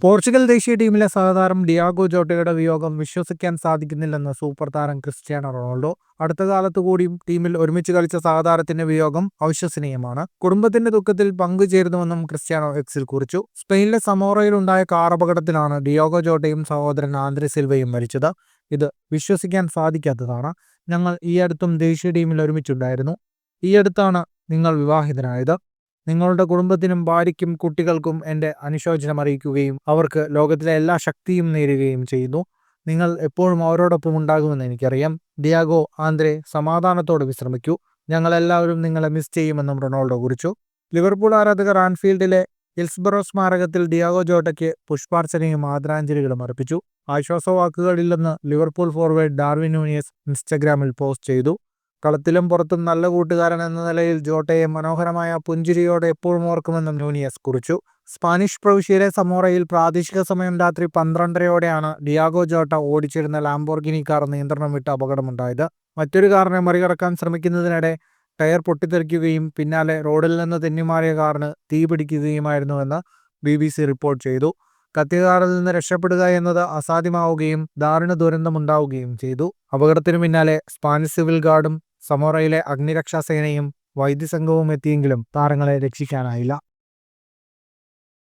Portugal ദേശീയ ടീമിലെ സഹതാരം Diego ജോട്ടയുടെ വിയോഗം വിശ്വസിക്കാൻ സാധിക്കുന്നില്ലെന്ന് സൂപ്പർ താരം ക്രിസ്ത്യാനോ റൊണാൾഡോ. അടുത്ത കാലത്തു കൂടിയും ടീമിൽ ഒരുമിച്ച് കളിച്ച സഹതാരത്തിന്റെ വിയോഗം അവിശ്വസനീയമാണ്. കുടുംബത്തിന്റെ ദുഃഖത്തിൽ പങ്കുചേരുന്നുവെന്നും ക്രിസ്ത്യാനോ എക്സിൽ കുറിച്ചു. സ്പെയിനിലെ സമോറയിലുണ്ടായ കാർ അപകടത്തിലാണ് ഡിയാഗോ ജോട്ടയും സഹോദരൻ ആന്ദ്രെ സിൽവയും മരിച്ചത്. ഇത് വിശ്വസിക്കാൻ സാധിക്കാത്തതാണ്. ഞങ്ങൾ ഈയടുത്തും ദേശീയ ടീമിൽ ഒരുമിച്ചുണ്ടായിരുന്നു. ഈയടുത്താണ് നിങ്ങൾ വിവാഹിതനായത്. നിങ്ങളുടെ കുടുംബത്തിനും ഭാര്യയ്ക്കും കുട്ടികൾക്കും എൻ്റെ അനുശോചനം അറിയിക്കുകയും അവർക്ക് ലോകത്തിലെ എല്ലാ ശക്തിയും നേരുകയും ചെയ്യുന്നു. നിങ്ങൾ എപ്പോഴും അവരോടൊപ്പം ഉണ്ടാകുമെന്ന് എനിക്കറിയാം. ഡിയാഗോ ആന്ദ്രെ, സമാധാനത്തോടെ വിശ്രമിക്കൂ. ഞങ്ങളെല്ലാവരും നിങ്ങളെ മിസ് ചെയ്യുമെന്നും റൊണാൾഡോ കുറിച്ചു. ലിവർപൂൾ ആരാധകർ ആൻഫീൽഡിലെ ഹിൽസ്ബറോ സ്മാരകത്തിൽ ഡിയാഗോ ജോട്ടയ്ക്ക് പുഷ്പാർച്ചനയും ആദരാഞ്ജലികളും അർപ്പിച്ചു. ആശ്വാസവാക്കുകളില്ലെന്ന് ലിവർപൂൾ ഫോർവേഡ് ഡാർവിൻ നൂനിയസ് ഇൻസ്റ്റഗ്രാമിൽ പോസ്റ്റ് ചെയ്തു. കളത്തിലും പുറത്തും നല്ല കൂട്ടുകാരൻ എന്ന നിലയിൽ ജോട്ടയെ മനോഹരമായ പുഞ്ചിരിയോടെ എപ്പോഴും ഓർക്കുമെന്നും നൂനിയസ് കുറിച്ചു. സ്പാനിഷ് പ്രവിശ്യയിലെ സമോറയിൽ പ്രാദേശിക സമയം രാത്രി 12:30-ഓടെയാണ് ഡിയാഗോ ജോട്ട ഓടിച്ചിരുന്ന ലാംബോർഗിനി കാർ നിയന്ത്രണം വിട്ട് അപകടമുണ്ടായത്. മറ്റൊരു കാറിനെ മറികടക്കാൻ ശ്രമിക്കുന്നതിനിടെ ടയർ പൊട്ടിത്തെറിക്കുകയും പിന്നാലെ റോഡിൽ നിന്ന് തെന്നിമാറിയ കാറിന് തീ പിടിക്കുകയുമായിരുന്നുവെന്ന് BBC റിപ്പോർട്ട് ചെയ്തു. കത്തിയ കാറിൽ നിന്ന് രക്ഷപ്പെടുക എന്നത് അസാധ്യമാവുകയും ദാരുണ ദുരന്തമുണ്ടാവുകയും ചെയ്തു. അപകടത്തിനു പിന്നാലെ സ്പാനിഷ് സിവിൽ ഗാർഡും സമോറയിലെ അഗ്നിരക്ഷാസേനയും വൈദ്യസംഘവും എത്തിയെങ്കിലും താരങ്ങളെ രക്ഷിക്കാനായില്ല.